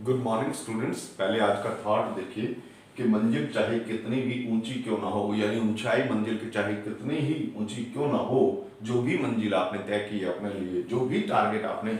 Good morning students. पहले आज का थॉट देखिए कि मंजिल चाहे कितनी भी ऊंची क्यों ना हो, यानी ऊंचाई मंजिल की चाहे कितनी ही ऊंची क्यों ना हो, जो भी मंजिल आपने तय की है अपने लिए, जो भी टारगेट आपने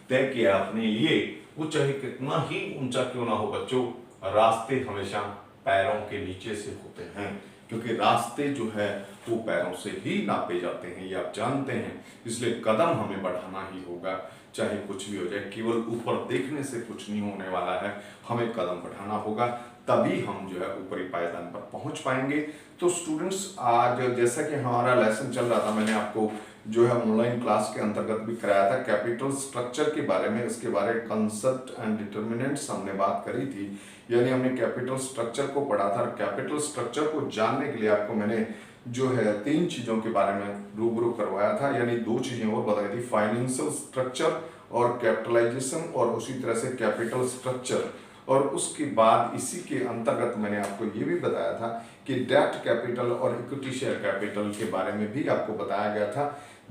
तय किया अपने लिए, वो चाहे कितना ही ऊंचा क्यों ना हो बच्चों, रास्ते हमेशा पैरों के नीचे से होते हैं, क्योंकि रास्ते जो है वो पैरों से ही नापे जाते हैं, ये आप जानते हैं। इसलिए कदम हमें बढ़ाना ही होगा, चाहे कुछ भी हो जाए। केवल ऊपर देखने से कुछ नहीं होने वाला है, हमें कदम बढ़ाना होगा, तभी हम जो है ऊपरी पायदान पर पहुंच पाएंगे। तो स्टूडेंट्स, आज जैसा कि हमारा लेसन चल रहा था, मैंने आपको जो है ऑनलाइन क्लास के अंतर्गत भी कराया था कैपिटल स्ट्रक्चर के बारे में। इसके बारे में कंसेप्ट एंड डिटर्मिनेंट्स हमने बात करी थी, यानी हमने कैपिटल स्ट्रक्चर को पढ़ा था। कैपिटल स्ट्रक्चर को जानने के लिए आपको मैंने जो है 3 चीजों के बारे में रूबरू करवाया था, यानी 2 चीजें और बताई थी, फाइनेंशियल स्ट्रक्चर और कैपिटलाइजेशन, और उसी तरह से कैपिटल स्ट्रक्चर। और उसके बाद इसी के अंतर्गत मैंने आपको ये भी बताया था कि डेट कैपिटल और इक्विटी शेयर कैपिटल के बारे में भी आपको बताया गया था।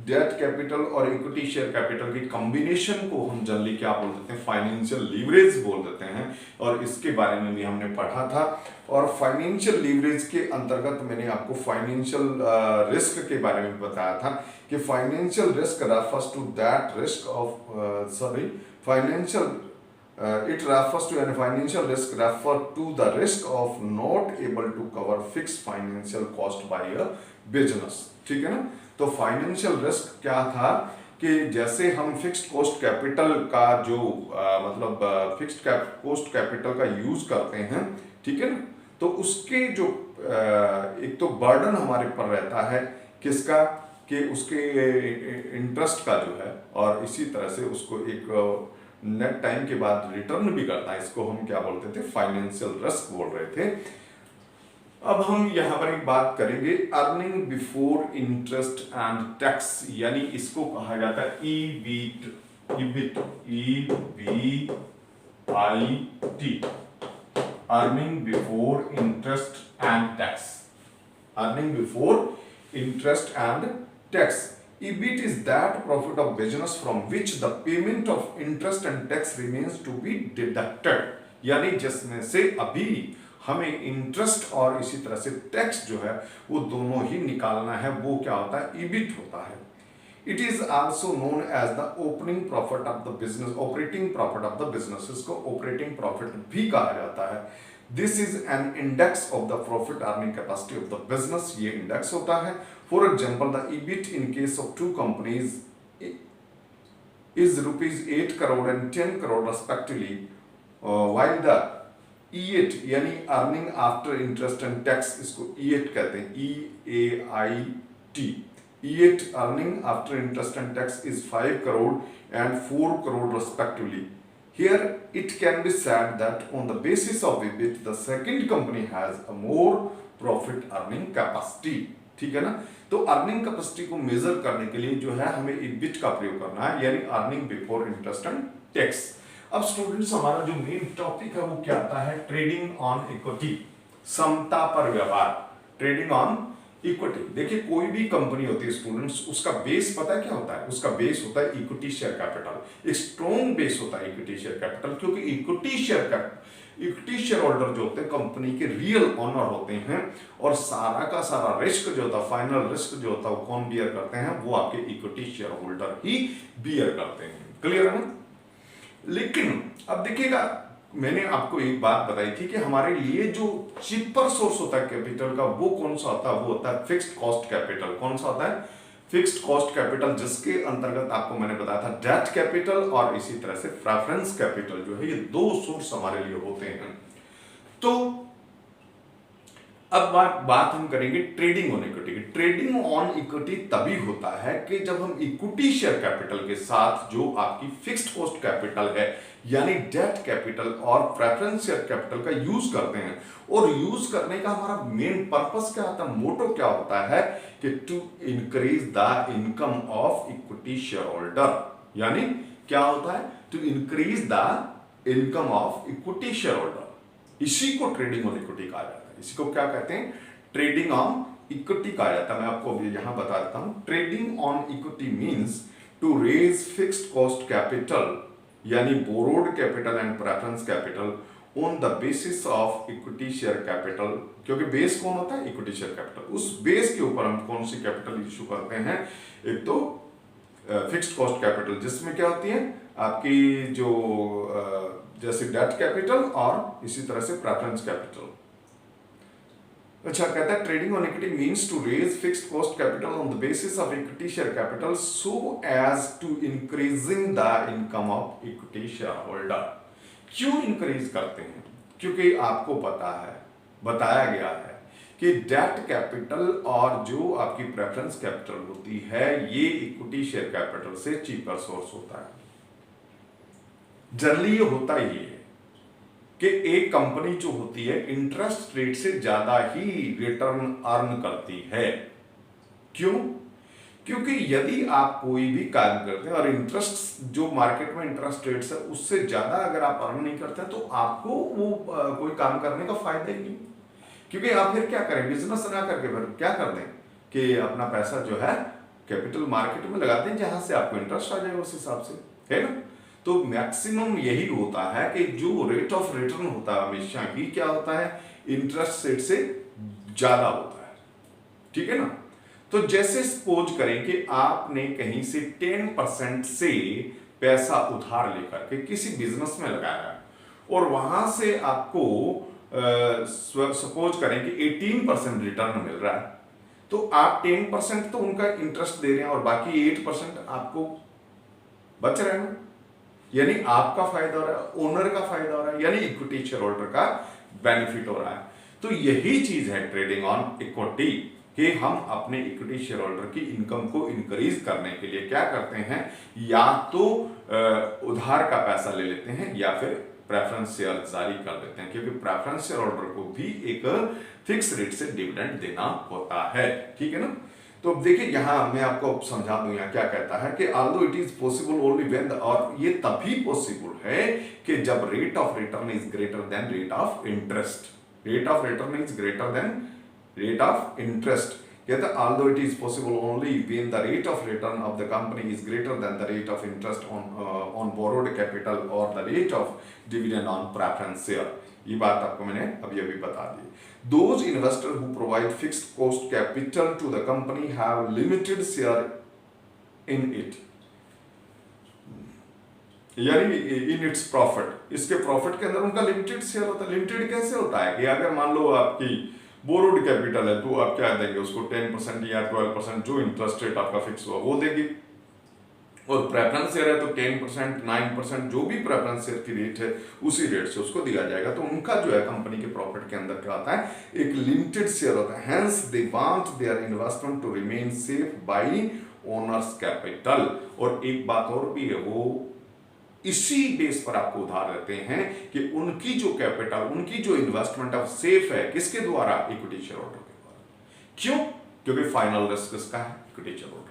डेट कैपिटल और इक्विटी शेयर कैपिटल की कॉम्बिनेशन को हम जनरली क्या बोल देते हैं, फाइनेंशियल लीवरेज बोल देते हैं, और इसके बारे में भी हमने पढ़ा था। और फाइनेंशियल लीवरेज के अंतर्गत मैंने आपको फाइनेंशियल रिस्क के बारे में बताया था कि financial risk refers to that risk of financial it refers to and financial risk refer to the risk of not able to cover fixed financial cost by a business। ठीक है ना। तो फाइनेंशियल रिस्क क्या था कि जैसे हम fixed cost capital का जो मतलब फिक्स्ड कॉस्ट कैपिटल का यूज करते हैं, ठीक है ना, तो उसके जो एक तो बर्डन हमारे पर रहता है किसका, कि उसके इंटरेस्ट का जो है, और इसी तरह से उसको एक नेट टाइम के बाद रिटर्न भी करता है। इसको हम क्या बोलते थे, फाइनेंशियल रिस्क बोल रहे थे। अब हम यहां पर एक बात करेंगे earning before interest and tax, यानी इसको कहा जाता है EBT, earning before interest and tax, earning before interest and tax. EBIT is that profit of business from which the payment of interest and tax remains to be deducted, यानी जिसमें से अभी हमें इंटरेस्ट और इसी तरह से टैक्स जो है वो दोनों ही निकालना है, वो क्या होता है, EBIT होता है। It is also known as the opening profit of the business, operating profit of the business, इसको operating profit भी कहा जाता है। This is an index of the profit earning capacity of the business, ये index होता है। For example, the EBIT in case of 2 companies is rupees 8 crore and 10 crore respectively, while the EAT यानी earning after interest and tax, इसको EAT कहते हैं, EAIT, EAT earning after interest and tax is 5 crore and 4 crore respectively. Here it can be said that on the basis of EBIT the second company has a more profit earning capacity। ठीक है ना। तो earning capacity को major करने के लिए जो है हमें EBIT का प्रयोग करना है, यानी earning before interest and tax. अब स्टूडेंट्स, हमारा जो मेन टॉपिक है वो क्या आता है, ट्रेडिंग ऑन इक्विटी, समता पर व्यापार, ट्रेडिंग ऑन इक्विटी। देखिए, कोई भी कंपनी होती है स्टूडेंट्स, उसका बेस पता है क्या होता है, उसका बेस होता है इक्विटी शेयर कैपिटल। एक स्ट्रॉन्ग बेस होता है इक्विटी शेयर कैपिटल, क्योंकि इक्विटी शेयर होल्डर जो होते हैं कंपनी के रियल ओनर होते हैं, और सारा का सारा रिस्क जो होता है, फाइनल रिस्क जो होता है, वो कौन बियर करते हैं, वो आपके इक्विटी शेयर होल्डर ही बियर करते हैं। क्लियर है ना। लेकिन अब देखिएगा, मैंने आपको एक बात बताई थी कि हमारे लिए जो चीपर सोर्स होता है कैपिटल का, वो कौन सा होता है, वो होता है फिक्स्ड कॉस्ट कैपिटल। कौन सा होता है, फिक्स्ड कॉस्ट कैपिटल, जिसके अंतर्गत आपको मैंने बताया था डेट कैपिटल और इसी तरह से प्रेफरेंस कैपिटल जो है, ये 2 सोर्स हमारे लिए होते हैं। तो अब बात हम करेंगे ट्रेडिंग ऑन इक्विटी की। ट्रेडिंग ऑन इक्विटी तभी होता है कि जब हम इक्विटी शेयर कैपिटल के साथ जो आपकी फिक्स्ड कॉस्ट कैपिटल है, यानी डेट कैपिटल और प्रेफरेंस शेयर कैपिटल का यूज करते हैं। और यूज करने का हमारा मेन पर्पस क्या होता है, मोटो क्या होता है, कि to increase the income of equity share holder, यानी क्या होता है, to increase the income of equity share holder. इसी को ट्रेडिंग ऑन इक्विटी कहा जाता है। इसी को क्या कहते हैं, ट्रेडिंग ऑन इक्विटी कहा जाता है। मैं आपको अभी यहां बता देता हूं। Trading on equity means to raise fixed cost capital यानी borrowed capital and preference capital on the basis of equity share capital, क्योंकि बेस कौन होता है? Equity share capital. उस बेस के ऊपर हम कौन सी कैपिटल इशू करते हैं? एक तो फिक्स्ड कॉस्ट कैपिटल, जिसमें क्या होती है आपकी जो जैसे डेट कैपिटल और इसी तरह से प्रेफरेंस कैपिटल। अच्छा, कहता है trading on equity means to raise fixed cost capital on the basis of equity share capital so as to increasing the income of equity share holder. क्यों इंक्रीज करते हैं? क्योंकि आपको पता है, बताया गया है कि डेट कैपिटल और जो आपकी प्रेफरेंस कैपिटल होती है ये इक्विटी शेयर कैपिटल से चीपर सोर्स होता है। जनरली ये होता ही है कि एक कंपनी जो होती है इंटरेस्ट रेट से ज्यादा ही रिटर्न अर्न करती है। क्यों? क्योंकि यदि आप कोई भी काम करते हैं और इंटरेस्ट जो मार्केट में इंटरेस्ट रेट्स है उससे ज्यादा अगर आप अर्न नहीं करते हैं तो आपको वो कोई काम करने का फायदा ही नहीं। क्योंकि आप फिर क्या करें? बिजनेस ना करके फिर क्या कर दें कि अपना पैसा जो है कैपिटल मार्केट में लगा दें जहां से आपको इंटरेस्ट आ जाए उस हिसाब से, है ना? तो मैक्सिमम यही होता है कि जो रेट ऑफ रिटर्न होता है हमेशा ही क्या होता है? इंटरेस्ट रेट से ज्यादा होता है, ठीक है ना? तो जैसे सपोज करें कि आपने कहीं से 10% से पैसा उधार लेकर के किसी बिजनेस में लगाया और वहां से आपको सपोज करें कि 18% रिटर्न मिल रहा है, तो आप 10% तो उनका इंटरेस्ट दे रहे हैं और बाकी 8% आपको बच रहे हैं, यानी आपका फायदा हो रहा है, ओनर का फायदा हो रहा है, यानी इक्विटी शेयर होल्डर का बेनिफिट हो रहा है। तो यही चीज है ट्रेडिंग ऑन इक्विटी कि हम अपने इक्विटी शेयर होल्डर की इनकम को इंक्रीज करने के लिए क्या करते हैं? या तो उधार का पैसा ले लेते हैं या फिर प्रेफरेंस शेयर जारी कर देते हैं, क्योंकि प्रेफरेंस शेयर होल्डर को भी एक फिक्स रेट से डिविडेंड देना होता है, ठीक है ना? तो देखिए यहां मैं आपको समझा दूं यहां क्या कहता है कि although it is possible only when, और ये तभी पॉसिबल है कि जब rate of return is greater than rate of interest. Rate of return is greater than rate of interest. कहता है although it is possible only when the rate of return of the company is greater than the rate of interest on borrowed capital और the rate of dividend on preference share. ये बात आपको मैंने अभी बता दी। Those investors who provide fixed cost capital to the company have limited share in it, यानी in its profit, इसके profit के अंदर उनका लिमिटेड शेयर होता है। लिमिटेड कैसे होता है कि अगर मान लो आपकी बोरोड कैपिटल है तो आप क्या देंगे उसको? 10% या 12% जो इंटरेस्ट रेट आपका फिक्स हुआ वो देगी, और प्रेफरेंस शेयर है तो 10%, 9% जो भी प्रेफरेंस शेयर की रेट है उसी रेट से उसको दिया जाएगा। तो उनका जो है कंपनी के प्रॉफिट के अंदर क्या होता है? एक लिमिटेड शेयर होता है। Hence they want their investment to remain safe by owners capital. और एक बात और भी है, वो इसी बेस पर आपको उधार देते हैं कि उनकी जो कैपिटल, उनकी जो इन्वेस्टमेंट है सेफ है, किसके द्वारा? इक्विटी शेयर होल्डर के द्वारा। क्यों? क्योंकि फाइनल रिस्क किसका है? Equity share holder.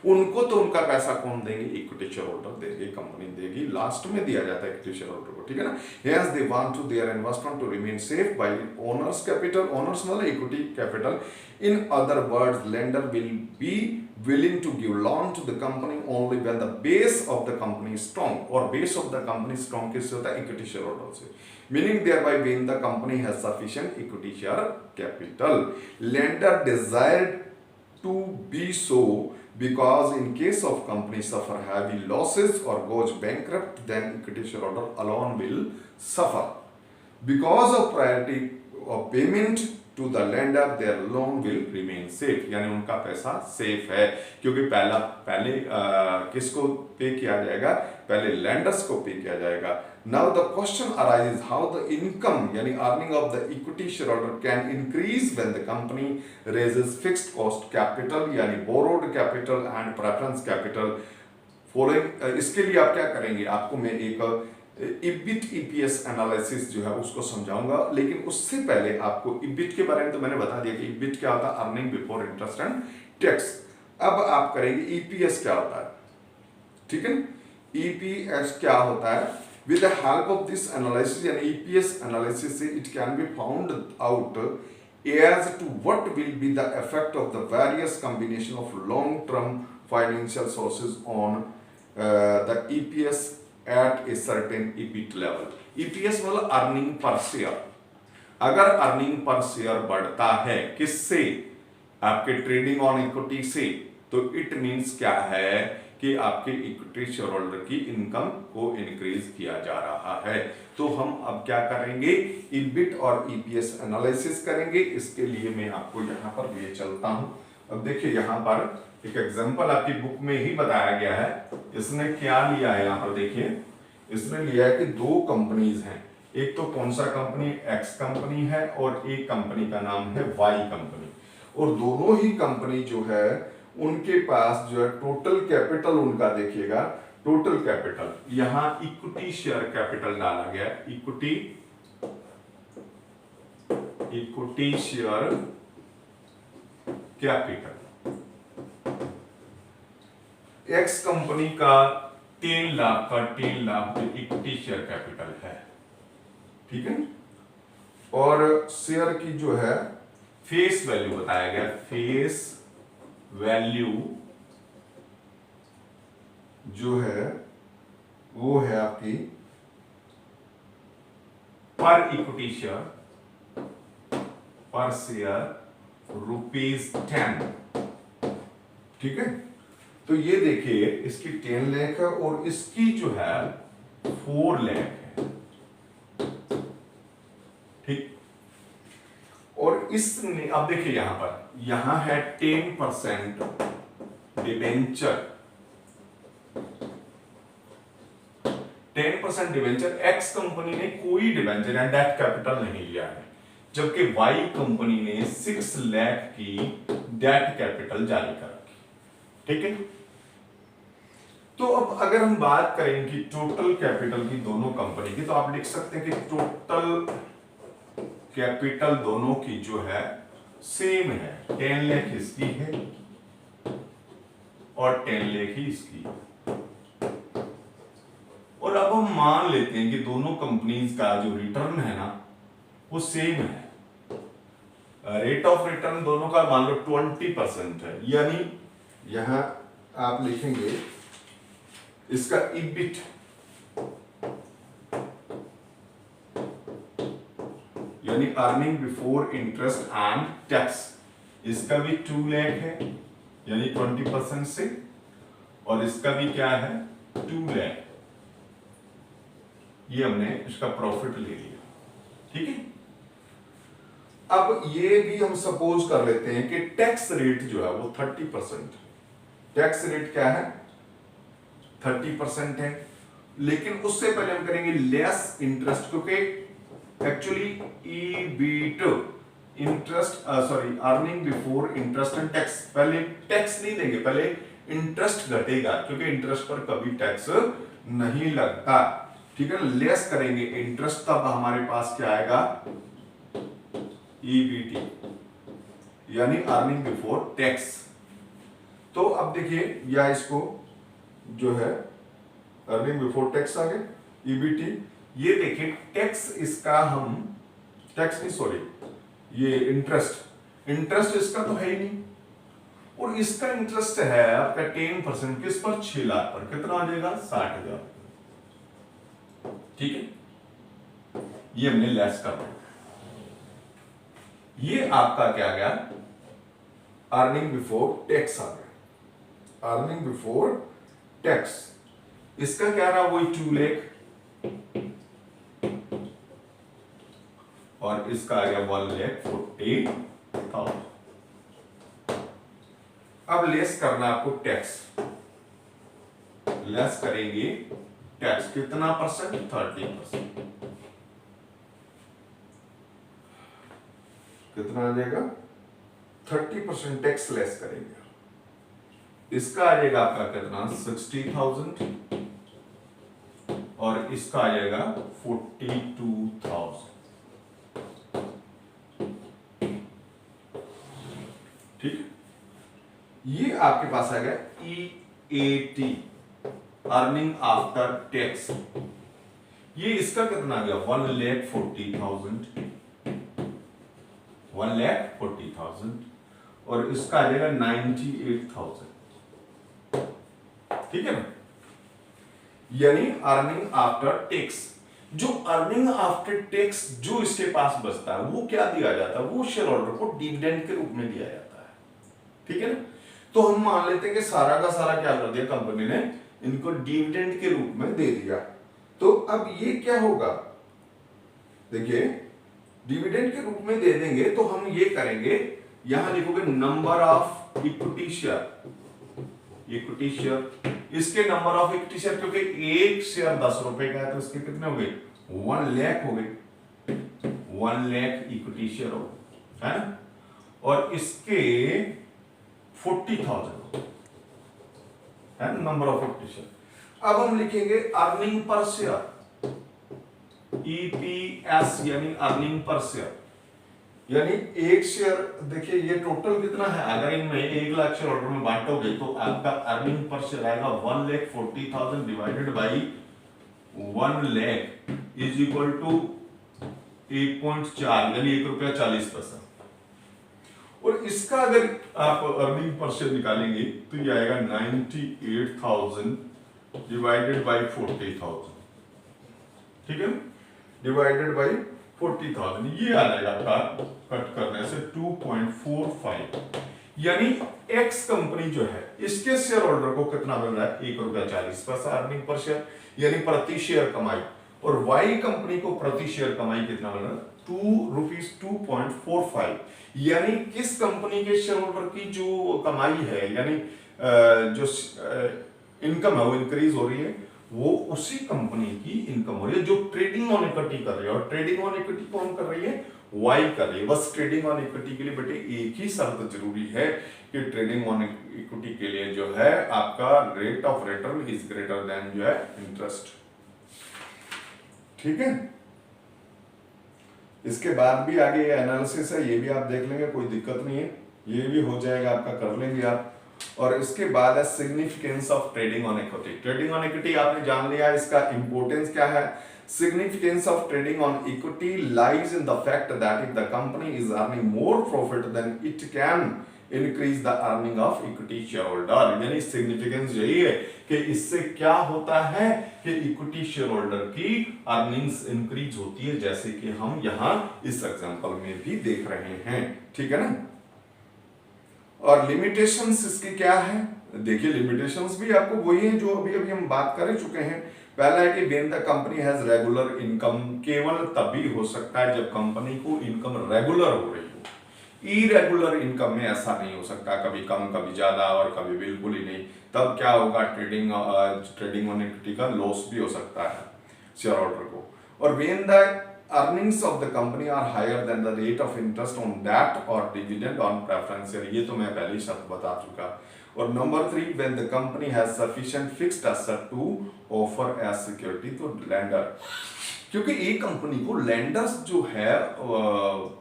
उनको तो उनका पैसा कौन देंगे? इक्विटी शेयर होल्डर देंगे, कंपनी देगी, लास्ट में दिया जाता है इक्विटी शेयर होल्डर को, ठीक है ना? Hence they want to their investment to remain safe by owners capital. Owners मतलब equity capital. In other words lender will be willing to give loan to the company only when the base of the company is strong, और base of the company strong किससे होता है? equity shareholder से, meaning thereby when the company has sufficient equity share capital. Lender desired to be so because in case of company suffer heavy losses or goes bankrupt, then equity shareholder alone will suffer. Because of priority of payment to the lender, their loan will remain safe, यानी उनका पैसा safe है, क्योंकि पहले किसको पे किया जाएगा? पहले lenders को पे किया जाएगा। Now the question arises how the income यानी earning of the equity shareholder can increase when the company raises fixed cost capital यानी borrowed capital and preference capital. Following इसके लिए आप क्या करेंगे? आपको मैं एक इबिट ईपीएस एनालिसिस जो है उसको समझाऊंगा, लेकिन उससे पहले आपको इबिट के बारे में तो मैंने बता दिया कि इबिट क्या होता है? Earning before interest and tax. अब आप करेंगे ईपीएस क्या होता है, ठीक है? ईपीएस क्या होता है? With the help of this analysis यानी ईपीएस एनालिसिस से it can be found out as to what will be the effect of the various combination of long term financial sources on the EPS at a certain EBIT level. EPS मतलब earning per share. अगर earning per share बढ़ता है किससे, आपके trading on equity से, तो it means क्या है कि आपके इक्विटी शेयर होल्डर की इनकम को इंक्रीज किया जा रहा है। तो हम अब क्या करेंगे, ईबिट और ईपीएस एनालिसिस करेंगे। इसके लिए मैं आपको यहाँ पर ले चलता हूँ। अब देखिए यहाँ पर एक एग्जांपल आपकी बुक में ही बताया गया है। इसने क्या लिया है, यहाँ पर देखिए, इसने लिया है कि दो कंपनीज हैं। एक तो कौन सा कंपनी, एक्स कंपनी है, और एक कंपनी का नाम है वाई कंपनी। और दोनों ही कंपनी जो है उनके पास जो है टोटल कैपिटल उनका देखिएगा, टोटल कैपिटल यहां इक्विटी शेयर कैपिटल डाला गया, equity share capital. X company का 3 लाख का 3 लाख इक्विटी शेयर कैपिटल है, ठीक है। और शेयर की जो है फेस वैल्यू बताया गया, फेस वैल्यू जो है वो है आपकी पर इक्विटी शेयर, पर शेयर ₹10, ठीक है। तो ये देखिए इसकी 10 लाख है और इसकी जो है 4 लाख है, ठीक। और इसने अब देखिए यहां है 10% डिबेंचर, 10% डिबेंचर। एक्स कंपनी ने कोई डिबेंचर या डेट कैपिटल नहीं लिया है, जबकि वाई कंपनी ने 6 लाख की डेट कैपिटल जारी कर रखी, ठीक है। तो अब अगर हम बात करें कि टोटल कैपिटल की दोनों कंपनी की, तो आप लिख सकते हैं कि टोटल कैपिटल दोनों की जो है सेम है, 10 लाख इसकी है और 10 लाख ही इसकी। और अब हम मान लेते हैं कि दोनों कंपनीज का जो रिटर्न है ना वो सेम है। रेट ऑफ रिटर्न दोनों का मान लो 20% है, यानी यहां आप लिखेंगे इसका ईबिट यानी earning before interest and tax, इसका भी 2 लाख है यानी 20% से, और इसका भी क्या है 2 लाख। ये हमने इसका प्रॉफिट ले लिया, ठीक है। अब ये भी हम सपोज कर लेते हैं कि टैक्स रेट जो है वो 30%। टैक्स रेट क्या है 30% है, लेकिन उससे पहले हम करेंगे लेस इंटरेस्ट, क्योंकि actually EBIT interest earning before interest and tax, पहले टैक्स नहीं देंगे, पहले इंटरेस्ट घटेगा, क्योंकि इंटरेस्ट पर कभी टैक्स नहीं लगता, ठीक है। लेस करेंगे इंटरेस्ट, तब हमारे पास क्या आएगा ईबीटी यानी अर्निंग बिफोर टैक्स। तो अब देखिए या इसको जो है अर्निंग बिफोर टैक्स आ गए ईबीटी। ये देखिए टैक्स इसका हम टैक्स नहीं सॉरी ये इंटरेस्ट इसका तो है ही नहीं, और इसका इंटरेस्ट है आपका 10% किस पर 6 लाख पर, कितना आ जाएगा 60,000, ठीक है। ये हमने लेस कर दिया, ये आपका क्या गया अर्निंग बिफोर टैक्स आ गया, अर्निंग बिफोर टैक्स। इसका क्या रहा वही 2 लाख और इसका आ गया 1,40,000। अब लेस करना आपको टैक्स, लेस करेंगे टैक्स कितना परसेंट 30%, कितना आ जाएगा 30% टैक्स लेस करेंगे। इसका आ जाएगा आपका कितना 60,000 और इसका आ जाएगा 42,000, ठीक है। ये आपके पास आएगा EAT अर्निंग आफ्टर टैक्स। ये इसका कितना आ गया 1,40,000, 1,40,000 और इसका आ जाएगा 98,000, ठीक है ना। यानी अर्निंग आफ्टर टैक्स। जो अर्निंग आफ्टर टैक्स जो इसके पास बचता है वो क्या दिया जाता है, वो शेयर होल्डर को डिविडेंड के रूप में दिया जाता है, ठीक है ना। तो हम मान लेते हैं कि सारा का सारा क्या कर दिया कंपनी ने, इनको डिविडेंड के रूप में दे दिया। तो अब ये क्या होगा, देखिए डिविडेंड के रूप में दे देंगे तो हम ये करेंगे, यहां लिखोगे number of equity share, equity share, इसके नंबर ऑफ इक्विटी शेयर, क्योंकि एक शेयर 10 रुपए का है तो इसके कितने हो गए, 1 लाख हो गए, 1 लाख इक्विटी शेयर हो, है ना। और इसके 40,000 है नंबर ऑफ इक्विटी शेयर। अब हम लिखेंगे अर्निंग पर शेयर, ईपीएस यानी अर्निंग पर शेयर, यानी एक शेयर, देखिए ये टोटल कितना है, अगर इनमें 1 लाख शेयर होल्डर में बांटोगे तो आपका अर्निंग पर शेयर आएगा 1,40,000 divided by 1 lakh is equal to 1.4 यानी 1 रुपया 40 पैसा। और इसका अगर आप अर्निंग पर शेयर निकालेंगे तो ये आएगा 98,000 डिवाइडेड बाई 40,000, ठीक है, डिवाइडेड बाई 40,000, ये आ जाएगा आपका कट करने से 2.45, यानी एक्स कंपनी जो है इसके शेयर होल्डर को कितना मिल रहा है, 1 रुपया 40 पैसा अर्निंग पर शेयर यानी प्रति शेयर कमाई, और वाई कंपनी को प्रति शेयर कमाई कितना मिल रहा है, 2.45, यानी किस कंपनी के शेयर होल्डर की जो कमाई है यानी जो इनकम है वो इंक्रीज हो रही है, वो उसी कंपनी की इनकम हो रही है जो ट्रेडिंग ऑन इक्विटी कर रही है। और ट्रेडिंग ऑन इक्विटी कौन कर रही है, वाई कर रही है। बस ट्रेडिंग ऑन इक्विटी के लिए बेटे एक ही शर्त जरूरी है कि ट्रेडिंग ऑन इक्विटी के लिए जो है आपका rate of return is greater then जो है इंटरेस्ट, ठीक है। इसके बाद भी आगे ये एनालिसिस है, ये भी आप देख लेंगे, कोई दिक्कत नहीं है, ये भी हो जाएगा आपका, कर लेंगे आप। और इसके बाद है significance of trading on equity. Trading on equity आपने जान लिया, इसका इंपॉर्टेंस क्या है। Significance of trading on equity lies in the fact that if the company is earning more profit, then it can increase the earning of equity shareholder। यानी significance यही है कि इससे क्या होता है कि इक्विटी शेयर होल्डर की अर्निंग्स इंक्रीज होती है, जैसे कि हम यहाँ इस एग्जांपल में भी देख रहे हैं, ठीक है ना। और लिमिटेशंस इसकी क्या है, देखिए लिमिटेशंस भी आपको वही है जो अभी अभी हम बात कर चुके हैं। पहला है कि when the company has regular income, केवल तभी हो सकता है जब कंपनी को इनकम रेगुलर हो रही हो। इरेगुलर इनकम में ऐसा नहीं हो सकता, कभी कम कभी ज्यादा और कभी बिल्कुल ही नहीं, तब क्या होगा, ट्रेडिंग ऑन इक्विटी का लॉस भी हो सकता है शेयर होल्डर को। और when the earnings of the company are higher than the rate of interest on that or dividend on preference share, ये तो मैं पहले ही शब्द बता चुका। और number 3, when the company has sufficient fixed asset to offer as security to lender, क्योंकि एक कंपनी को लेंडर्स जो है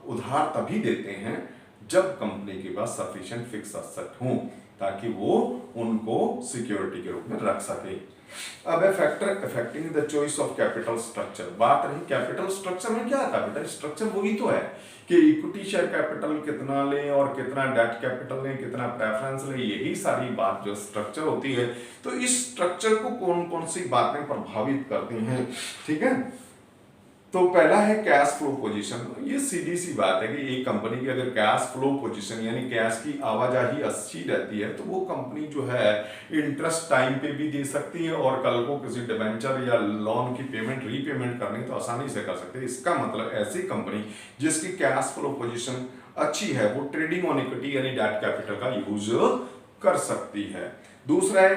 उधार तभी देते हैं जब कंपनी के पास सफिशिएंट फिक्स एसेट हो, ताकि वो उनको सिक्योरिटी के रूप में रख सके। अब factor affecting the choice of capital structure, बात रही कैपिटल स्ट्रक्चर में क्या था बेटा, स्ट्रक्चर वही तो है कि इक्विटी शेयर कैपिटल कितना लें और कितना डेट कैपिटल लें, कितना प्रेफरेंस लें, यही सारी बात जो स्ट्रक्चर होती है। तो इस स्ट्रक्चर को कौन कौन सी बातें प्रभावित करती हैं, ठीक है। तो पहला है कैश फ्लो पोजीशन। ये सीधी सी बात है कि एक कंपनी की अगर कैश फ्लो पोजीशन यानी कैश की आवाजाही अच्छी रहती है तो वो कंपनी जो है इंटरेस्ट टाइम पे भी दे सकती है और कल को किसी डिबेंचर या लोन की पेमेंट रीपेमेंट करनी तो आसानी से कर सकते हैं। इसका मतलब ऐसी कंपनी जिसकी कैश फ्लो पोजीशन अच्छी है वो ट्रेडिंग ऑन इक्विटी यानी डेट कैपिटल का यूज कर सकती है। दूसरा है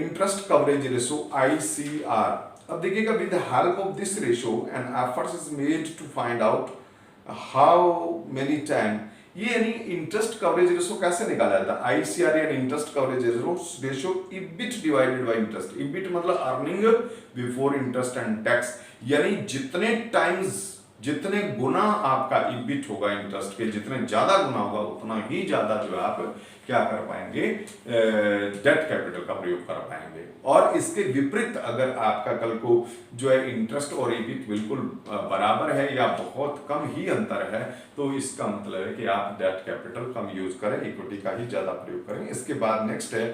इंटरेस्ट कवरेज रेशो ICR। अब देखिएगा, with the help of this ratio and efforts is made to find out how many time, ये यानी इंटरेस्ट कवरेज रेशियो कैसे निकाला जाता है, ICR यानी interest coverage ratio EBIT divided by interest. EBIT मतलब earning before interest and tax, यानी जितने टाइम्स जितने गुना आपका इबिट होगा इंटरेस्ट के, जितने ज्यादा गुना होगा उतना ही ज्यादा जो है आप क्या कर पाएंगे, डेट कैपिटल का प्रयोग कर पाएंगे। और इसके विपरीत अगर आपका कल को जो है इंटरेस्ट और EBIT बिल्कुल बराबर है या बहुत कम ही अंतर है, तो इसका मतलब है कि आप डेट कैपिटल कम यूज करें, इक्विटी का ही ज्यादा प्रयोग करें। इसके बाद नेक्स्ट है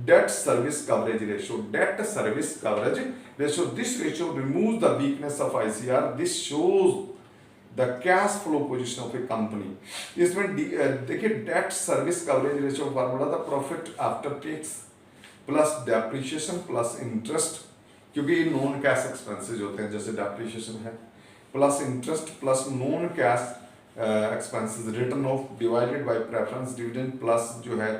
debt service coverage ratio. Debt service coverage ratio, this ratio removes the weakness of ICR, this shows the cash flow position of a company. इसमें देखिए debt service coverage ratio formula था profit after tax plus depreciation plus interest, क्योंकि ये non cash expenses होते हैं, जैसे depreciation है, plus interest plus non cash expenses return of divided by preference dividend plus जो है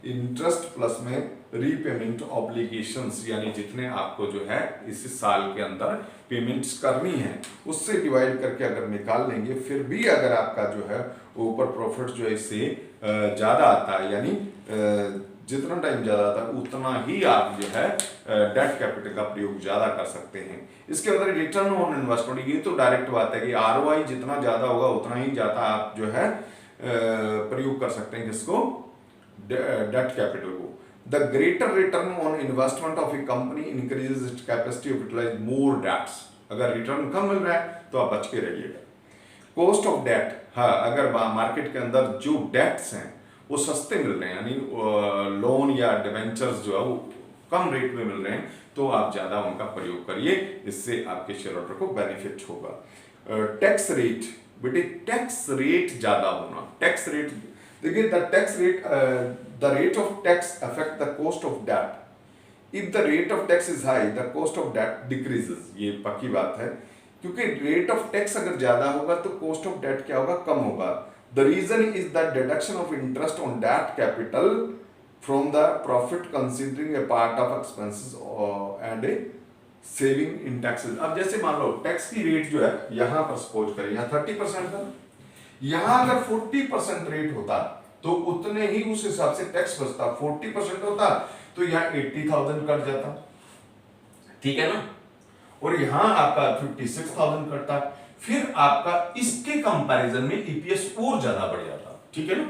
इंटरेस्ट प्लस में रीपेमेंट ऑब्लिगेशंस, यानी जितने आपको जो है इस साल के अंदर पेमेंट्स करनी है उससे डिवाइड करके अगर निकाल लेंगे, फिर भी अगर आपका जो है ऊपर प्रॉफिट जो है इससे ज्यादा आता है, यानी जितना टाइम ज्यादा आता है उतना ही आप जो है डेट कैपिटल का प्रयोग ज्यादा कर सकते हैं। इसके अंदर रिटर्न ऑन इन्वेस्टमेंट, ये तो डायरेक्ट बात है कि ROI जितना ज्यादा होगा उतना ही ज्यादा आप जो है प्रयोग कर सकते हैं, किसको, डेट कैपिटल को। The greater return on investment of a company increases its capacity of utilize more debts. अगर रिटर्न कम मिल रहा है तो आप बच के रहिएगा। कॉस्ट ऑफ डेट, हाँ अगर मार्केट के अंदर जो डेट्स हैं वो सस्ते मिल रहे हैं, यानी लोन या डिवेंचर्स जो है वो कम रेट में मिल रहे हैं, तो आप ज्यादा उनका प्रयोग करिए, इससे आपके शेयर होल्डर को बेनिफिट होगा। टैक्स रेट, बेटे टैक्स रेट ज्यादा होना, टैक्स रेट देखिए the rate of tax affect the cost of debt. If the rate of tax is high, the cost of debt decreases. ये पक्की बात है, क्योंकि रेट ऑफ टैक्स अगर ज्यादा होगा तो कॉस्ट ऑफ डेट क्या होगा, कम होगा। The reason is the deduction of interest on debt capital from the profit considering a part of expenses and a saving in taxes। अब जैसे मान लो टैक्स की रेट जो है यहाँ पर सपोज करें यहाँ 30% था, यहाँ अगर 40% रेट होता तो उतने ही उस हिसाब से टैक्स बचता, 40% होता तो यहाँ 80,000 कट जाता, ठीक है ना, और यहाँ आपका 56,000 कटता, फिर आपका इसके कंपैरिजन में EPS और ज्यादा बढ़ जाता, ठीक है ना।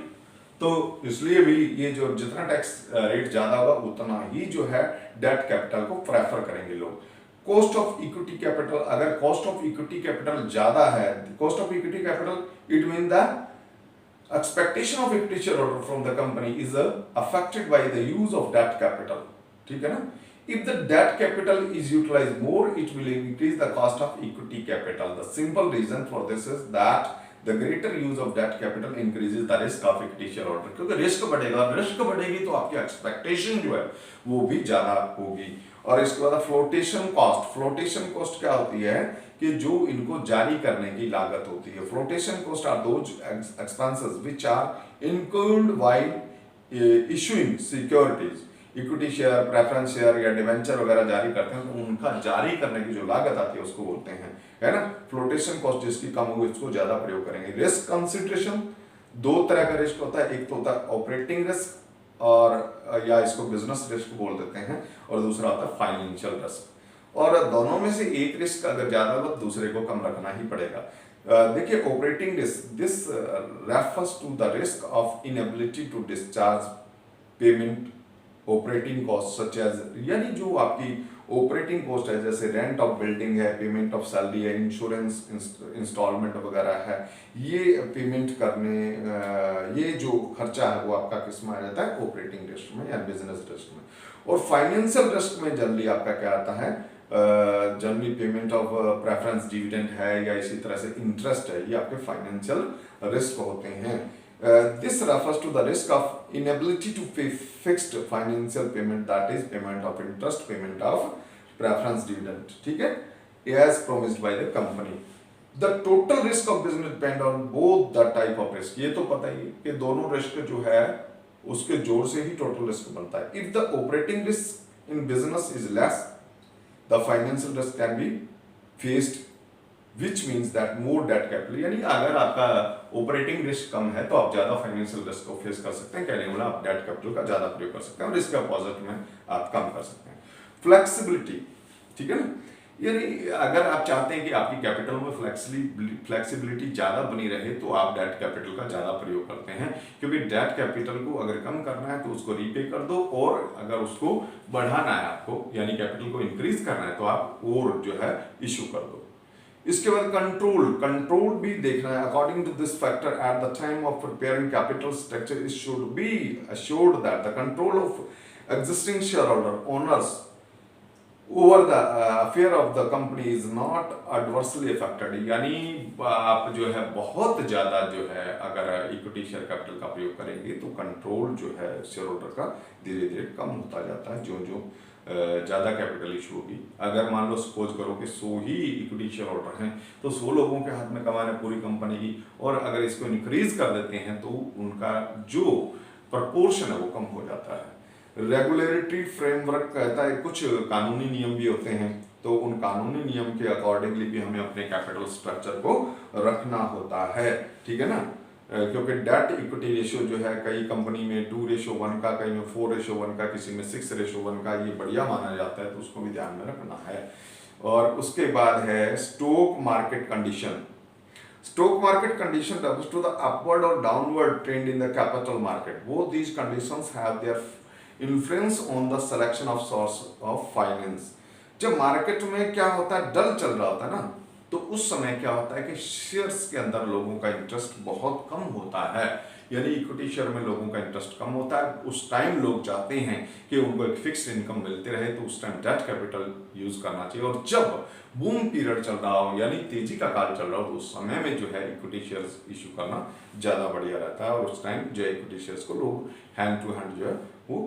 तो इसलिए भी ये जो जितना टैक्स रेट ज्यादा होगा उतना ही जो है डेट कैपिटल को प्रेफर करेंगे लोग। कॉस्ट ऑफ इक्विटी कैपिटल, अगर कॉस्ट ऑफ इक्विटी कैपिटल ज्यादा है, cost of equity capital it mean the expectation of equity shareholder from the company is affected by the use of debt capital, ठीक है ना। If the debt capital is utilized more, it will increase the cost of equity capital. The simple reason for this is that the greater use of debt capital increases the risk of equity shareholder, क्योंकि risk बढ़ेगा, risk बढ़ेगी तो आपकी expectation जो है वो भी ज्यादा होगी। और इसके बाद फ्लोटेशन कॉस्ट, फ्लोटेशन कॉस्ट क्या होती है कि जो इनको जारी करने की लागत होती है। Flotation cost are those expenses which are incurred while issuing securities, equity share, preference share या डिवेंचर वगैरह जारी करते हैं, तो उनका जारी करने की जो लागत आती है उसको बोलते हैं, है ना। फ्लोटेशन कॉस्ट जिसकी कम होगी उसको ज्यादा प्रयोग करेंगे। रिस्क कंसिडरेशन, दो तरह का रिस्क होता है, एक तो होता है ऑपरेटिंग रिस्क और या इसको बिजनेस रिस्क बोल देते हैं, और दूसरा होता है फाइनेंशियल रिस्क। और दोनों में से एक रिस्क अगर ज्यादा हो तो दूसरे को कम रखना ही पड़ेगा। देखिए operating risk, this refers to the risk of inability to discharge payment operating cost such as, यानी जो आपकी ऑपरेटिंग कॉस्ट है जैसे रेंट ऑफ बिल्डिंग है, पेमेंट ऑफ सैलरी है, इंश्योरेंस इंस्टॉलमेंट वगैरह है, ये पेमेंट करने ये जो खर्चा है वो आपका किस में आ जाता है, ऑपरेटिंग रिस्क में या बिजनेस रिस्क में। और फाइनेंशियल रिस्क में जनरली आपका क्या आता है, generally payment of preference dividend है या इसी तरह से इंटरेस्ट है, ये आपके फाइनेंशियल रिस्क होते हैं। This refers to the risk of inability to pay fixed financial payment, that is payment of interest, payment of preference dividend, ठीक है, as promised by the company. The total risk of business depend on both the type of risk. ये तो पता ही है कि दोनों risk जो है उसके जोड़ से ही टोटल रिस्क बनता है। If the operating risk in business is less, the financial risk can be faced, which means that more debt capital, यानी अगर आपका ऑपरेटिंग रिस्क कम है तो आप ज्यादा फाइनेंशियल रिस्क को फेस कर सकते हैं, कहने वाला आप डेट कैपिटल का ज्यादा प्रयोग कर सकते हैं और रिस्क अपोजिट में आप कम कर सकते हैं। फ्लेक्सिबिलिटी, ठीक है ना, यानी अगर आप चाहते हैं कि आपकी कैपिटल में फ्लेक्सिबिलिटी ज़्यादा बनी रहे तो आप डेट कैपिटल का ज़्यादा प्रयोग करते हैं, क्योंकि डेट कैपिटल को अगर कम करना है तो उसको रीपे कर दो, और अगर उसको बढ़ाना है आपको यानी कैपिटल को इंक्रीज करना है तो आप और जो है इशू कर दो। इसके बाद कंट्रोल भी देखना है। According to this factor at the time of preparing capital structure it should be assured that the control of existing shareholder owners over the affair of the company is not adversely affected। यानी आप जो है बहुत ज़्यादा जो है अगर equity share capital का प्रयोग करेंगे तो कंट्रोल जो है शेयर होल्डर का धीरे धीरे कम होता जाता है जो जो ज़्यादा कैपिटल इशू होगी। अगर मान लो सपोज करो कि 100 ही इक्विटी शेयर होल्डर हैं तो 100 लोगों के हाथ में कमाना है पूरी कंपनी की, और अगर इसको इंक्रीज कर देते हैं तो उनका जो प्रपोर्शन है वो कम हो जाता है। रेगुलेटरी फ्रेमवर्क कहता है कुछ कानूनी नियम भी होते हैं, तो उन कानूनी नियम के अकॉर्डिंगली भी हमें अपने कैपिटल स्ट्रक्चर को रखना होता है, ठीक है ना। क्योंकि डेट इक्विटी रेशियो जो है कई कंपनी में 2:1 का, कई में 4:1 का, किसी में 6:1 का, ये बढ़िया माना जाता है तो उसको भी ध्यान में रखना है। और उसके बाद है stock market condition. Stock market condition refers to the upward or downward trend in the capital market. Both these conditions have their influence on the selection of source of finance. जब मार्केट में क्या होता है, डल चल रहा होता है ना, तो उस समय क्या होता है कि शेयर्स के अंदर लोगों का इंटरेस्ट बहुत कम होता है, यानी इक्विटी शेयर में लोगों का इंटरेस्ट कम होता है। उस टाइम लोग चाहते हैं कि उनको एक फिक्स्ड इनकम मिलते रहे, तो उस टाइम डेट कैपिटल यूज करना चाहिए। और जब बूम पीरियड चल रहा हो यानी तेजी का काल चल रहा हो तो उस समय में जो है इक्विटी शेयर्स इशू करना ज़्यादा बढ़िया रहता है, और उस टाइम जो है इक्विटी शेयर्स को लोग हैंड टू हैंड जो है वो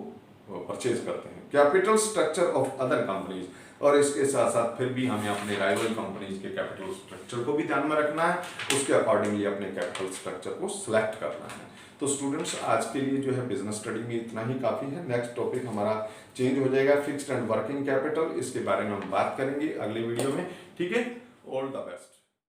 परचेज करते हैं। Capital structure of other companies, और इसके साथ साथ फिर भी हमें अपने राइवल कंपनीज के कैपिटल स्ट्रक्चर को भी ध्यान में रखना है, उसके अकॉर्डिंगली अपने कैपिटल स्ट्रक्चर को सिलेक्ट करना है। तो स्टूडेंट्स आज के लिए जो है बिजनेस स्टडी में इतना ही काफ़ी है। नेक्स्ट टॉपिक हमारा चेंज हो जाएगा, फिक्स्ड एंड वर्किंग कैपिटल, इसके बारे में हम बात करेंगे अगले वीडियो में, ठीक है। All the best.